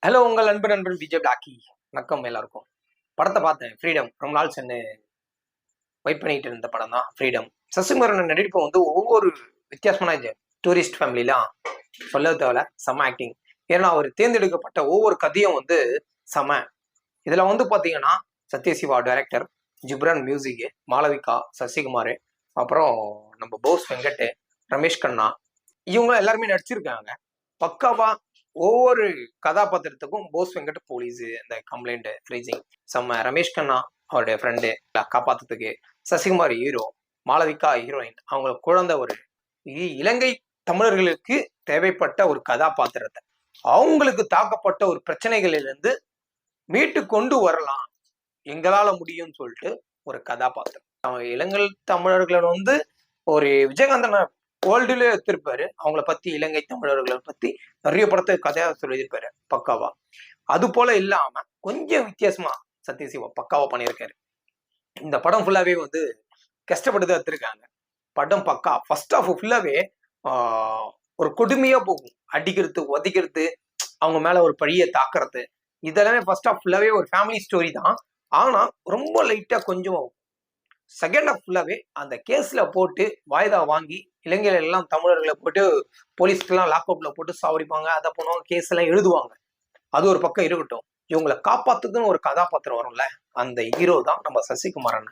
Hello, உங்கள் நண்பன் Vijay Blackie. வணக்கம் எல்லாருக்கும். படத்தை பார்த்தேன், ஃப்ரீடம். ரொம்ப நாள் சென்று வெயிட் பண்ணிட்டு இருந்த படம் தான் ஃப்ரீடம். சசிகுமாரன் நடிப்பு வந்து ஒவ்வொரு வித்தியாசமான டூரிஸ்ட் ஃபேமிலிலாம் சொல்ல தேவையில்ல, செம்ம ஆக்டிங். ஏன்னா அவர் தேர்ந்தெடுக்கப்பட்ட ஒவ்வொரு கதையும் வந்து செம. இதில் வந்து பார்த்தீங்கன்னா சத்யசிவா டைரக்டர், ஜிப்ரான் மியூசிக்கு, மாளவிகா, சசிகுமார், அப்புறம் நம்ம போஸ் வெங்கட், ரமேஷ் கண்ணா, இவங்க எல்லாருமே நடிச்சிருக்காங்க பக்காவா. ஒவ்வொரு கதாபாத்திரத்துக்கும் போஸ் வெங்கட் போலீஸ், இந்த கம்ப்ளைண்ட் ரீசிங் செம்ம. ரமேஷ் கண்ணா அவருடைய ஃப்ரெண்டு காப்பாத்துறதுக்கு, சசிகுமார் ஹீரோ, மாளவிகா ஹீரோயின், அவங்க குழந்தை ஒரு இலங்கை தமிழர்களுக்கு தேவைப்பட்ட ஒரு கதாபாத்திரத்தை அவங்களுக்கு தாக்கப்பட்ட ஒரு பிரச்சனைகளிலிருந்து மீட்டு கொண்டு வரலாம், எங்களால முடியும்னு சொல்லிட்டு ஒரு கதாபாத்திரம். இலங்கை தமிழர்களை வந்து ஒரு விஜயகாந்தனை வேர்ல்டுல எடுத்திருப்பாரு. அவங்கள பத்தி, இலங்கை தமிழர்களை பத்தி நிறைய படத்தை கதையா சொல்லியிருப்பாரு பக்காவா. அது போல இல்லாம கொஞ்சம் வித்தியாசமா சத்யசிவா பக்காவா பண்ணியிருக்காரு. இந்த படம் ஃபுல்லாவே வந்து கஷ்டப்பட்டு தான் எடுத்திருக்காங்க. படம் பக்கா. ஃபர்ஸ்ட் ஹாஃப் ஃபுல்லாவே ஒரு கொடுமையா போகும். அடிக்கிறது, உதைக்கிறது, அவங்க மேல ஒரு பழிய தாக்குறது, இதெல்லாமே ஃபர்ஸ்ட் ஹாஃப் ஃபுல்லாவே ஒரு ஃபேமிலி ஸ்டோரி தான். ஆனா ரொம்ப லைட்டா கொஞ்சம் செகண்ட் ஹாஃப் ஃபுல்லாவே அந்த கேஸ்ல போட்டு வாய்தா வாங்கி இளைஞர்கள் எல்லாம் தமிழர்களை போட்டு போலீஸ்க்கெல்லாம் லாக்அப்ல போட்டு சாவடிப்பாங்க, அதை பண்ணுவாங்க, கேஸ் எல்லாம் எழுதுவாங்க. அது ஒரு பக்கம் இருக்கட்டும், இவங்களை காப்பாத்துக்குன்னு ஒரு கதாபாத்திரம் வரும்ல, அந்த ஹீரோ தான் நம்ம சசிகுமாரன்.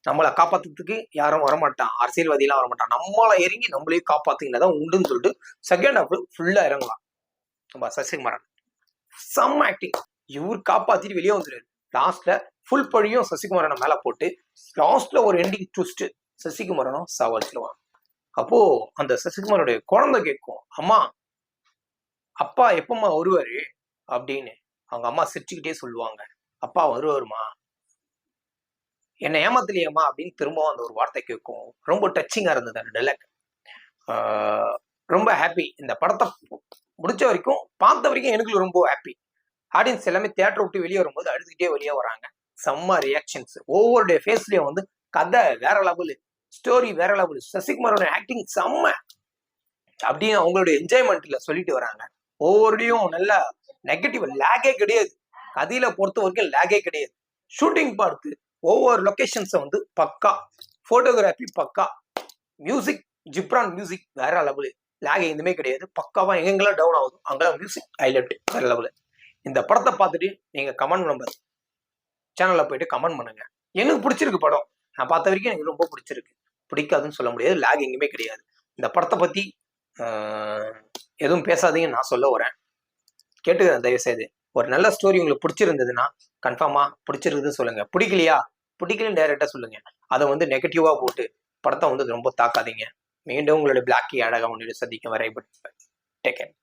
நம்மளை காப்பாத்துறதுக்கு யாரும் வரமாட்டான், அரசியல்வாதியெல்லாம் வரமாட்டான், நம்மளை இறங்கி நம்மளே காப்பாத்துக்கினதான் உண்டுன்னு சொல்லிட்டு செகண்ட் ஹாஃப் ஃபுல்லா இறங்கலாம் நம்ம சசிகுமாரன். செம்ம ஆக்டிங். இவர் காப்பாத்திட்டு வெளியே வந்துடுறாரு. லாஸ்ட்ல ஃபுல் பழியும் சசிகுமாரனை மேல போட்டு லாஸ்ட்ல ஒரு எண்டிங் ட்விஸ்ட், சசிகுமாரனும் சாவடிச்சிடுவான். அப்போ அந்த சசிகுமாரோடைய குழந்தை கேட்கும், அம்மா அப்பா எப்பமா வருவாரு அப்படின்னு. அவங்க அம்மா சிரிச்சுக்கிட்டே சொல்லுவாங்க, அப்பா வருவாருமா, என்னை ஏமாத்தலையம்மா அப்படின்னு திரும்பவும் அந்த ஒரு வார்த்தை கேட்கும். ரொம்ப டச்சிங்கா இருந்தது அந்த டைலாக். ரொம்ப ஹாப்பி. இந்த படத்தை முடிச்ச வரைக்கும், பார்த்த வரைக்கும் எனக்கு ரொம்ப ஹாப்பி. ஆடியன்ஸ் எல்லாமே தியேட்டர் விட்டு வெளியே வரும்போது அழுதுகிட்டே வெளியே வராங்க. செம்ம ரியாக்ஷன்ஸ். ஒவ்வொருடைய ஃபேஸ்லயும் வந்து கதை வேற லெவலு, ஸ்டோரி வேற லெவலு, சசிகுமாரோட ஆக்டிங் செம்ம அப்படின்னு அவங்களுடைய என்ஜாய்மெண்ட்ல சொல்லிட்டு வராங்க. ஒவ்வொருடையும் நல்ல நெகட்டிவ் லேகே கிடையாது. கதையில பொறுத்த வரைக்கும் லேகே கிடையாது. ஷூட்டிங் பார்த்து ஒவ்வொரு லொகேஷன்ஸை வந்து பக்கா, போட்டோகிராஃபி பக்கா, மியூசிக் ஜிப்ரான் மியூசிக் வேற லெவலு, லேக் எதுவுமே கிடையாது. பக்காவா எங்கெங்கெல்லாம் டவுன் ஆகுது அங்கெல்லாம் மியூசிக் ஹைலைட் வேற லெவலு. இந்த படத்தை பார்த்துட்டு நீங்க கமெண்ட் நம்பர் சேனல்ல போயிட்டு கமெண்ட் பண்ணுங்க. எனக்கு பிடிச்சிருக்கு படம். நான் பார்த்த வரைக்கும் எனக்கு ரொம்ப பிடிச்சிருக்கு. பிடிக்காதுன்னு சொல்ல முடியாது, லேக் எங்கேயுமே கிடையாது. இந்த படத்தை பத்தி எதுவும் பேசாதீங்கன்னு நான் சொல்ல வரேன். கேட்டுக்கிறேன் தயவு செய்து. ஒரு நல்ல ஸ்டோரி உங்களுக்கு பிடிச்சிருந்ததுன்னா கன்ஃபார்மா பிடிச்சிருக்குதுன்னு சொல்லுங்க. பிடிக்கலையா, பிடிக்கலன்னு டைரக்டா சொல்லுங்க. அதை வந்து நெகட்டிவா போட்டு படத்தை வந்து ரொம்ப தாக்காதீங்க. மீண்டும் உங்களுடைய பிளாக்கி அழகா முன்னிட்டு சந்திக்கும் வரை டேக் கேர்.